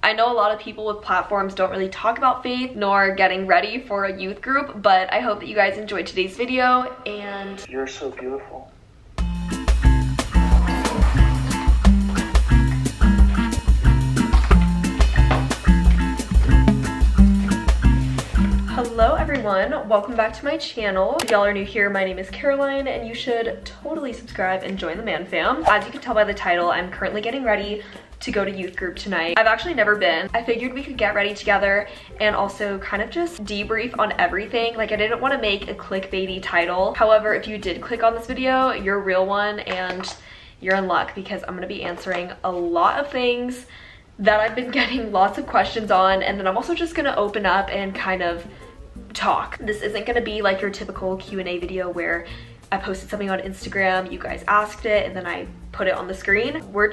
I know a lot of people with platforms don't really talk about faith nor getting ready for a youth group, but I hope that you guys enjoyed today's video, and you're so beautiful. Hello everyone, welcome back to my channel. If y'all are new here, my name is Caroline and you should totally subscribe and join the man fam. As you can tell by the title, I'm currently getting ready to go to youth group tonight. I've actually never been. I figured we could get ready together and also kind of just debrief on everything. Like, I didn't want to make a clickbaity title. However, if you did click on this video, you're a real one and you're in luck because I'm going to be answering a lot of things that I've been getting lots of questions on, and then I'm also just going to open up and kind of talk. This isn't going to be like your typical Q&A video where I posted something on Instagram, you guys asked it, and then I put it on the screen. We're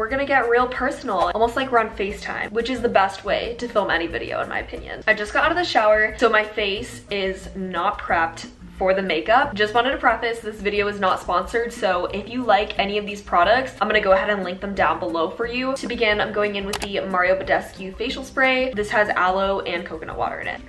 gonna get real personal, almost like we're on FaceTime, which is the best way to film any video in my opinion. I just got out of the shower, so my face is not prepped for the makeup. Just wanted to preface, this video is not sponsored, so if you like any of these products, I'm gonna go ahead and link them down below for you. To begin, I'm going in with the Mario Badescu facial spray. This has aloe and coconut water in it.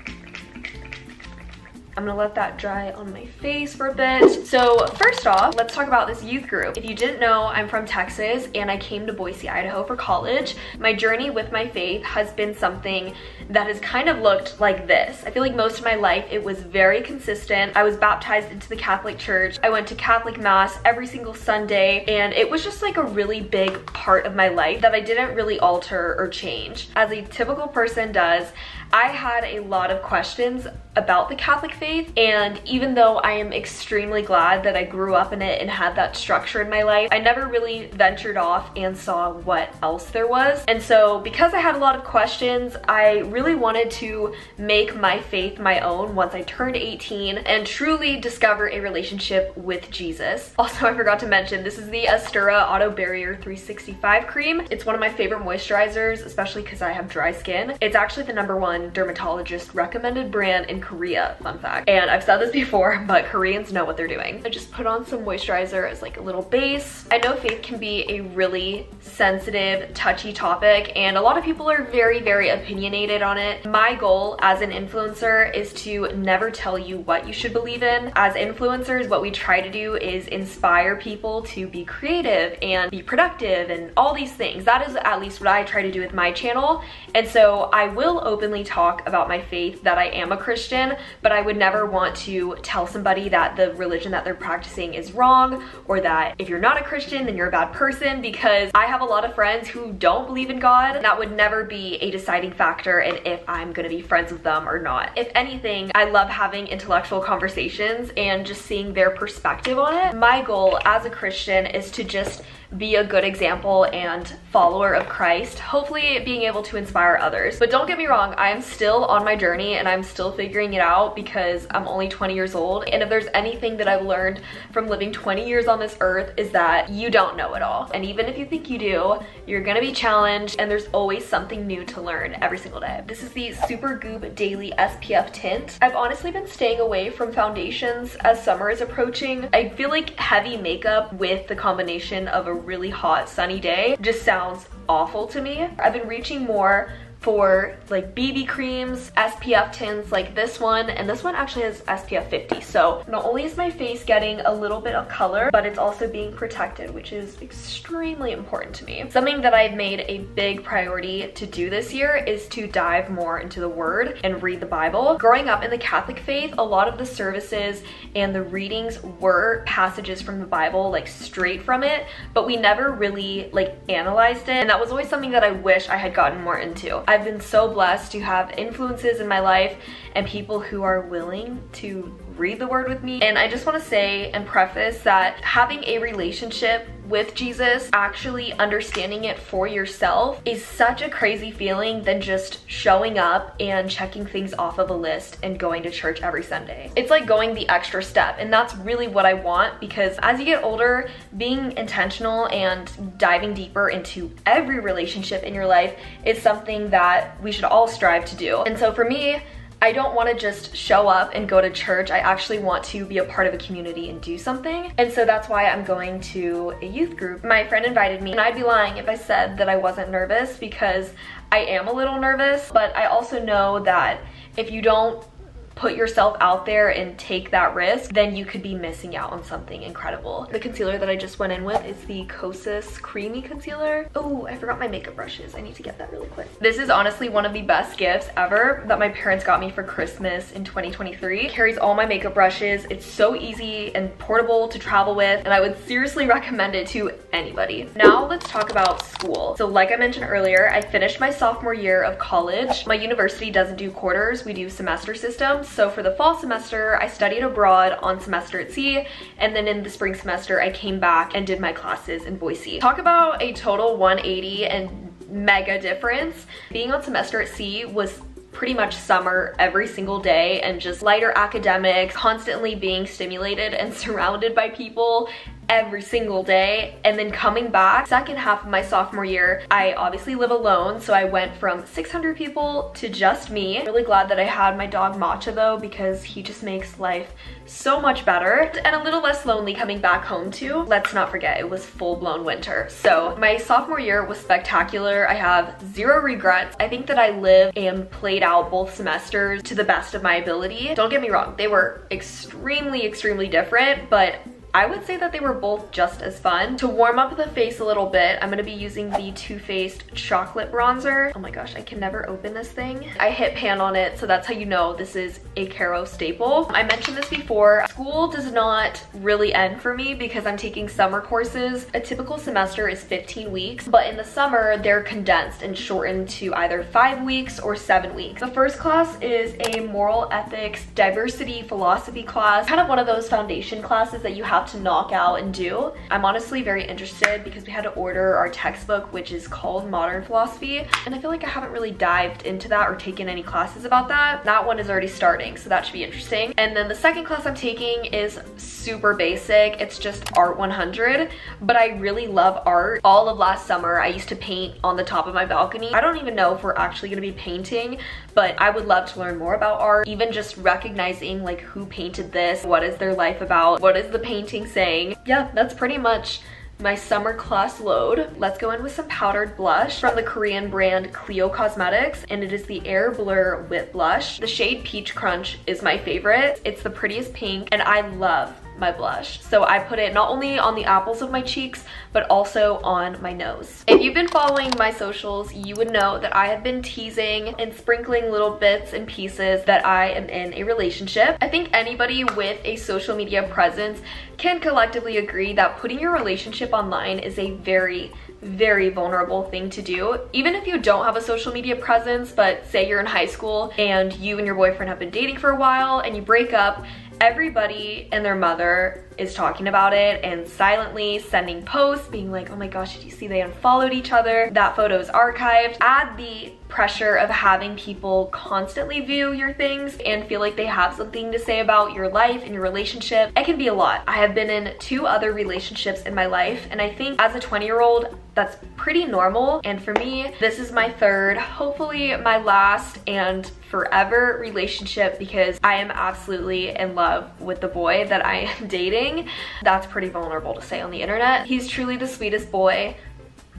I'm gonna let that dry on my face for a bit. So first off, let's talk about this youth group. If you didn't know, I'm from Texas and I came to Boise, Idaho for college. My journey with my faith has been something that has kind of looked like this. I feel like most of my life it was very consistent. I was baptized into the Catholic Church. I went to Catholic Mass every single Sunday, and it was just like a really big part of my life that I didn't really alter or change. As a typical person does, I had a lot of questions about the Catholic faith, and even though I am extremely glad that I grew up in it and had that structure in my life, I never really ventured off and saw what else there was. And so because I had a lot of questions, I really wanted to make my faith my own once I turned 18 and truly discover a relationship with Jesus. Also, I forgot to mention, this is the Astura Auto Barrier 365 cream. It's one of my favorite moisturizers, especially because I have dry skin. It's actually the #1 dermatologist recommended brand in Korea, fun fact. And I've said this before, but Koreans know what they're doing. I just put on some moisturizer as like a little base. I know faith can be a really sensitive, touchy topic, and a lot of people are very, very opinionated on it. My goal as an influencer is to never tell you what you should believe in. As influencers, what we try to do is inspire people to be creative and be productive and all these things. That is at least what I try to do with my channel. And so I will openly talk about my faith, that I am a Christian, but I would never want to tell somebody that the religion that they're practicing is wrong, or that if you're not a Christian then you're a bad person, because I have a lot of friends who don't believe in God. That would never be a deciding factor in if I'm gonna be friends with them or not. If anything, I love having intellectual conversations and just seeing their perspective on it. My goal as a Christian is to just be a good example and follower of Christ, hopefully being able to inspire others. But don't get me wrong, I'm still on my journey and I'm still figuring it out because I'm only 20 years old. And if there's anything that I've learned from living 20 years on this earth, is that you don't know it all. And even if you think you do, you're gonna be challenged, and there's always something new to learn every single day. This is the Super Goop Daily SPF Tint. I've honestly been staying away from foundations as summer is approaching. I feel like heavy makeup with the combination of a really hot sunny day just sounds awful to me. I've been reaching more for like BB creams, SPF tints like this one, and this one actually has SPF 50. So not only is my face getting a little bit of color, but it's also being protected, which is extremely important to me. Something that I've made a big priority to do this year is to dive more into the Word and read the Bible. Growing up in the Catholic faith, a lot of the services and the readings were passages from the Bible, like straight from it, but we never really like analyzed it, and that was always something that I wish I had gotten more into. I've been so blessed to have influences in my life and people who are willing to read the Word with me. And I just want to say and preface that having a relationship with Jesus, actually understanding it for yourself, is such a crazy feeling than just showing up and checking things off of a list and going to church every Sunday. It's like going the extra step, and that's really what I want, because as you get older, being intentional and diving deeper into every relationship in your life is something that we should all strive to do. And so for me, I don't want to just show up and go to church. I actually want to be a part of a community and do something. And so that's why I'm going to a youth group. My friend invited me, and I'd be lying if I said that I wasn't nervous, because I am a little nervous, but I also know that if you don't put yourself out there and take that risk, then you could be missing out on something incredible. The concealer that I just went in with is the Kosas Creamy Concealer. Oh, I forgot my makeup brushes. I need to get that really quick. This is honestly one of the best gifts ever that my parents got me for Christmas in 2023. It carries all my makeup brushes. It's so easy and portable to travel with, and I would seriously recommend it to anybody. Now let's talk about school. So like I mentioned earlier, I finished my sophomore year of college. My university doesn't do quarters, we do semester systems. So for the fall semester, I studied abroad on semester at sea, and then in the spring semester, I came back and did my classes in Boise. Talk about a total 180 and mega difference. Being on semester at sea was pretty much summer every single day and just lighter academics, constantly being stimulated and surrounded by people every single day. And then coming back, second half of my sophomore year, I obviously live alone, so I went from 600 people to just me. Really glad that I had my dog Matcha though, because he just makes life so much better and a little less lonely coming back home too. Let's not forget, it was full-blown winter. So my sophomore year was spectacular. I have zero regrets. I think that I lived and played out both semesters to the best of my ability. Don't get me wrong, they were extremely different, but I would say that they were both just as fun. To warm up the face a little bit, I'm gonna be using the Too Faced Chocolate Bronzer. Oh my gosh, I can never open this thing. I hit pan on it, so that's how you know this is a Caro staple. I mentioned this before, school does not really end for me because I'm taking summer courses. A typical semester is 15 weeks, but in the summer, they're condensed and shortened to either 5 weeks or 7 weeks. The first class is a moral ethics, diversity, philosophy class, kind of one of those foundation classes that you have to knock out and do. I'm honestly very interested because we had to order our textbook, which is called Modern Philosophy, and I feel like I haven't really dived into that or taken any classes about that. That one is already starting, so that should be interesting. And then the second class I'm taking is super basic. It's just Art 100, but I really love art. All of last summer, I used to paint on the top of my balcony. I don't even know if we're actually gonna be painting, but I would love to learn more about art, even just recognizing like who painted this, what is their life about, what is the painting saying. Yeah, that's pretty much my summer class load. Let's go in with some powdered blush from the Korean brand Clio Cosmetics, and it is the Air Blur Whip Blush. The shade Peach Crunch is my favorite. It's the prettiest pink, and I love my blush. So I put it not only on the apples of my cheeks, but also on my nose. If you've been following my socials, you would know that I have been teasing and sprinkling little bits and pieces that I am in a relationship. I think anybody with a social media presence can collectively agree that putting your relationship online is a very vulnerable thing to do. Even if you don't have a social media presence, but say you're in high school and you and your boyfriend have been dating for a while and you break up, everybody and their mother is talking about it and silently sending posts being like, oh my gosh, did you see they unfollowed each other? That photo is archived. Add the pressure of having people constantly view your things and feel like they have something to say about your life and your relationship. It can be a lot. I have been in 2 other relationships in my life, and I think as a 20-year-old, that's pretty normal. And for me, this is my 3rd, hopefully my last and forever relationship, because I am absolutely in love with the boy that I am dating. That's pretty vulnerable to say on the internet. He's truly the sweetest boy,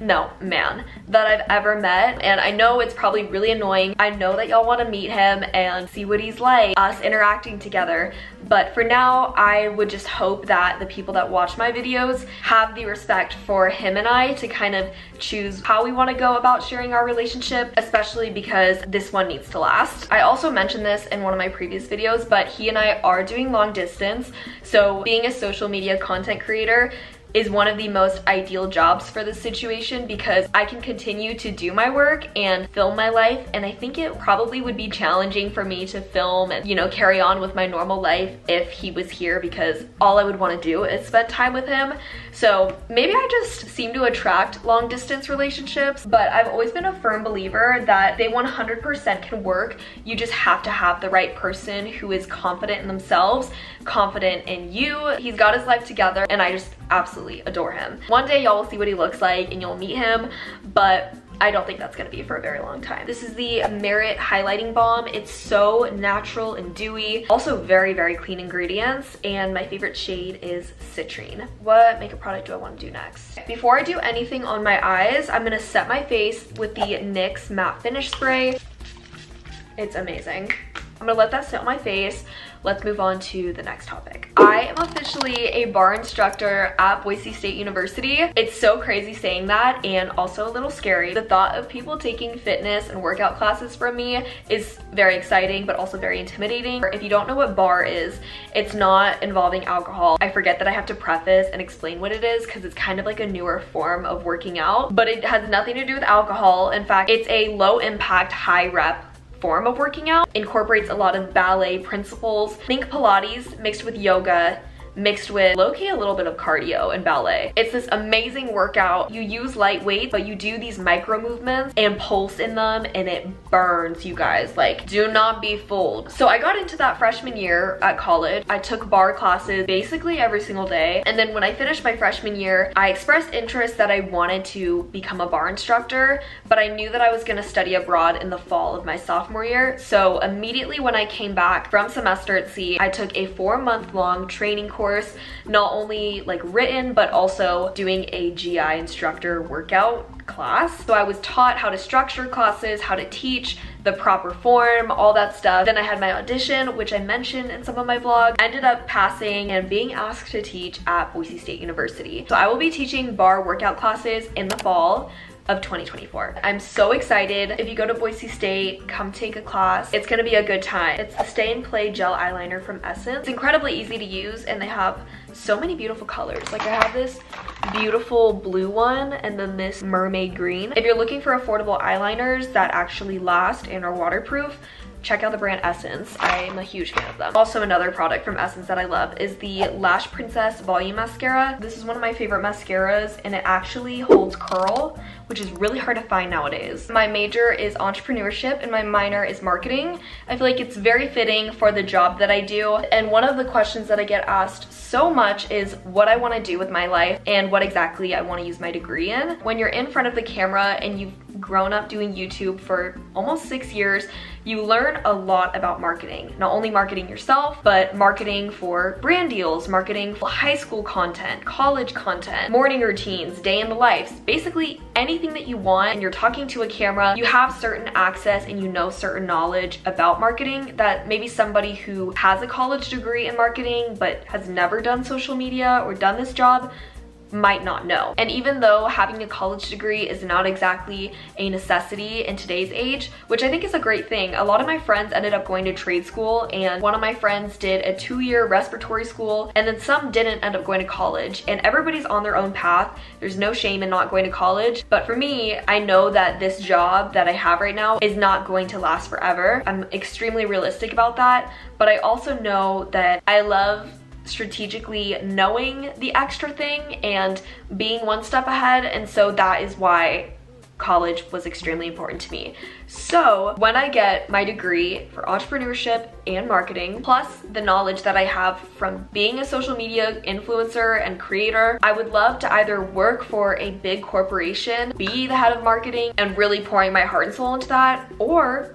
no, man, that I've ever met, and I know it's probably really annoying. I know that y'all want to meet him and see what he's like, us interacting together, but for now, I would just hope that the people that watch my videos have the respect for him and I to kind of choose how we want to go about sharing our relationship, especially because this one needs to last. I also mentioned this in one of my previous videos, but he and I are doing long distance, so being a social media content creator is one of the most ideal jobs for this situation, because I can continue to do my work and film my life, and I think it probably would be challenging for me to film and, you know, carry on with my normal life if he was here, because all I would want to do is spend time with him. So maybe I just seem to attract long distance relationships, but I've always been a firm believer that they 100% can work. You just have to have the right person who is confident in themselves, confident in you. He's got his life together, and I just absolutely adore him. One day y'all will see what he looks like and you'll meet him, but I don't think that's gonna be for a very long time. This is the Merit Highlighting Balm. It's so natural and dewy. Also very, very clean ingredients. And my favorite shade is Citrine. What makeup product do I want to do next? Before I do anything on my eyes, I'm gonna set my face with the NYX Matte Finish Spray. It's amazing. I'm gonna let that sit on my face. Let's move on to the next topic. I am officially a bar instructor at Boise State University. It's so crazy saying that and also a little scary. The thought of people taking fitness and workout classes from me is very exciting, but also very intimidating. If you don't know what bar is, it's not involving alcohol. I forget that I have to preface and explain what it is because it's kind of like a newer form of working out, but it has nothing to do with alcohol. In fact, it's a low impact, high rep form of working out. Incorporates a lot of ballet principles. Think Pilates mixed with yoga, mixed with low-key a little bit of cardio and ballet. It's this amazing workout. You use light weight, but you do these micro movements and pulse in them and it burns, you guys. Like, do not be fooled. So I got into that freshman year at college. I took bar classes basically every single day. And then when I finished my freshman year, I expressed interest that I wanted to become a bar instructor, but I knew that I was gonna study abroad in the fall of my sophomore year. So immediately when I came back from semester at sea, I took a 4-month-long training course, not only like written, but also doing a GI instructor workout class. So I was taught how to structure classes, how to teach, the proper form, all that stuff. Then I had my audition, which I mentioned in some of my vlogs. I ended up passing and being asked to teach at Boise State University. So I will be teaching bar workout classes in the fall of 2024. I'm so excited. If you go to Boise State, come take a class. It's gonna be a good time. It's the Stay and Play Gel Eyeliner from Essence. It's incredibly easy to use and they have so many beautiful colors. Like I have this beautiful blue one and then this mermaid green. If you're looking for affordable eyeliners that actually last and are waterproof, check out the brand Essence. I'm a huge fan of them. Also, another product from Essence that I love is the Lash Princess Volume Mascara. This is one of my favorite mascaras and it actually holds curl, which is really hard to find nowadays. My major is entrepreneurship and my minor is marketing. I feel like it's very fitting for the job that I do. And one of the questions that I get asked so much is what I want to do with my life and what exactly I want to use my degree in. When you're in front of the camera and you've grown up doing YouTube for almost 6 years, you learn a lot about marketing. Not only marketing yourself, but marketing for brand deals, marketing for high school content, college content, morning routines, day in the lives, basically anything that you want and you're talking to a camera, you have certain access and you know certain knowledge about marketing that maybe somebody who has a college degree in marketing but has never done social media or done this job might not know. And even though having a college degree is not exactly a necessity in today's age, which I think is a great thing, a lot of my friends ended up going to trade school, and one of my friends did a 2-year respiratory school, and then some didn't end up going to college, and everybody's on their own path. There's no shame in not going to college, but for me, I know that this job that I have right now is not going to last forever. I'm extremely realistic about that, but I also know that I love strategically knowing the extra thing and being one step ahead, and so that is why college was extremely important to me. So when I get my degree for entrepreneurship and marketing, plus the knowledge that I have from being a social media influencer and creator, I would love to either work for a big corporation, be the head of marketing and really pouring my heart and soul into that, or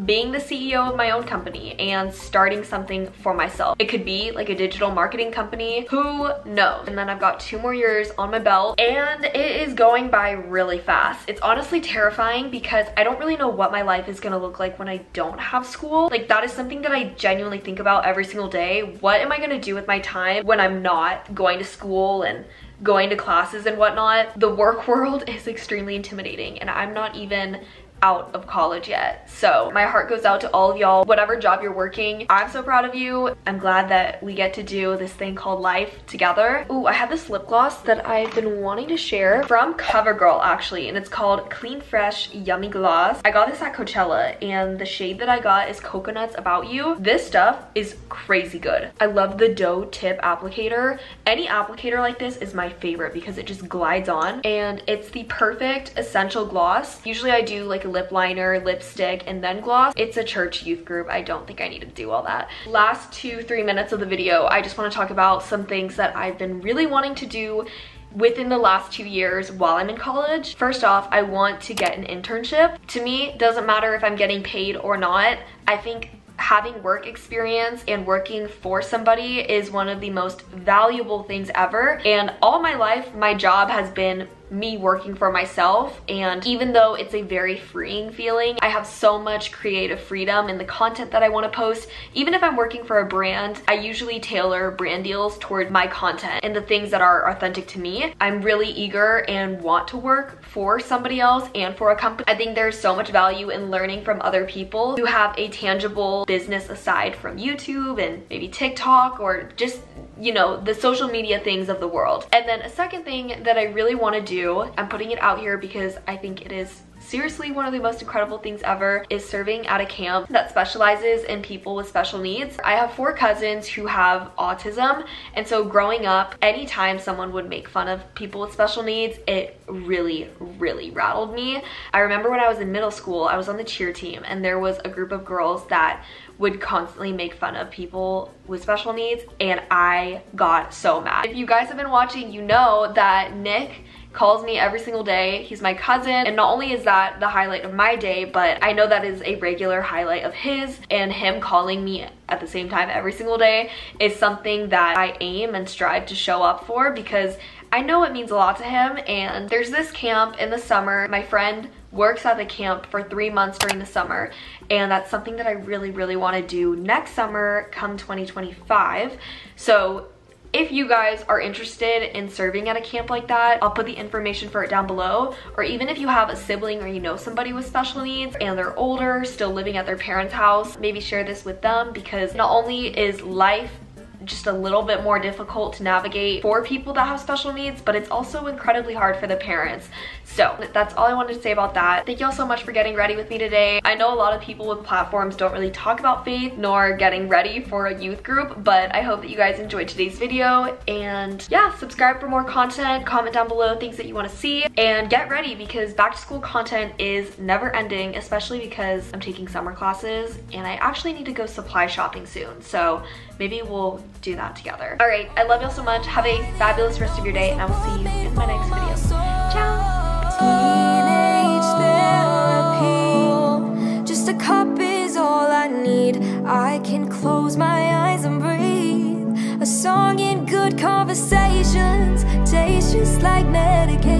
being the CEO of my own company and starting something for myself. It could be like a digital marketing company, who knows? And then I've got 2 more years on my belt and it is going by really fast. It's honestly terrifying because I don't really know what my life is gonna look like when I don't have school. Like, that is something that I genuinely think about every single day. What am I gonna do with my time when I'm not going to school and going to classes and whatnot? The work world is extremely intimidating and I'm not even out of college yet. So my heart goes out to all of y'all, whatever job you're working. I'm so proud of you. I'm glad that we get to do this thing called life together. Ooh, I have this lip gloss that I've been wanting to share from CoverGirl actually, and it's called Clean Fresh Yummy Gloss. I got this at Coachella and the shade that I got is Coconuts About You. This stuff is crazy good. I love the doe tip applicator. Any applicator like this is my favorite because it just glides on and it's the perfect essential gloss. Usually I do like a lip liner, lipstick, and then gloss. It's a church youth group. I don't think I need to do all that. Last 2-3 minutes of the video, I just want to talk about some things that I've been really wanting to do within the last 2 years while I'm in college. First off, I want to get an internship. To me, it doesn't matter if I'm getting paid or not. I think having work experience and working for somebody is one of the most valuable things ever. And all my life, my job has been me working for myself, and even though it's a very freeing feeling, I have so much creative freedom in the content that I want to post. Even if I'm working for a brand, I usually tailor brand deals toward my content and the things that are authentic to me. I'm really eager and want to work for somebody else and for a company. I think there's so much value in learning from other people who have a tangible business aside from YouTube and maybe TikTok or just, you know, the social media things of the world. And then a second thing that I really want to do, I'm putting it out here because I think it is seriously one of the most incredible things ever, is serving at a camp that specializes in people with special needs. I have 4 cousins who have autism, and so growing up, anytime someone would make fun of people with special needs, it really rattled me. I remember when I was in middle school, I was on the cheer team, and there was a group of girls that would constantly make fun of people with special needs, and I got so mad. If you guys have been watching, you know that Nick calls me every single day. He's my cousin, and not only is that the highlight of my day, but I know that is a regular highlight of his, and him calling me at the same time every single day is something that I aim and strive to show up for because I know it means a lot to him. And there's this camp in the summer. My friend works at the camp for 3 months during the summer, and that's something that I really want to do next summer come 2025. So if you guys are interested in serving at a camp like that, I'll put the information for it down below. Or even if you have a sibling or you know somebody with special needs and they're older, still living at their parents' house, maybe share this with them, because not only is life just a little bit more difficult to navigate for people that have special needs, but it's also incredibly hard for the parents. So that's all I wanted to say about that. Thank you all so much for getting ready with me today. I know a lot of people with platforms don't really talk about faith nor getting ready for a youth group, but I hope that you guys enjoyed today's video. And yeah, subscribe for more content, comment down below things that you want to see, and get ready because back to school content is never ending, especially because I'm taking summer classes and I actually need to go supply shopping soon. So maybe we'll do that together. All right, I love y'all so much. Have a fabulous rest of your day, and I will see you in my next video. Ciao. Teenage therapy, just a cup is all I need. I can close my eyes and breathe. A song in good conversations tastes just like medication.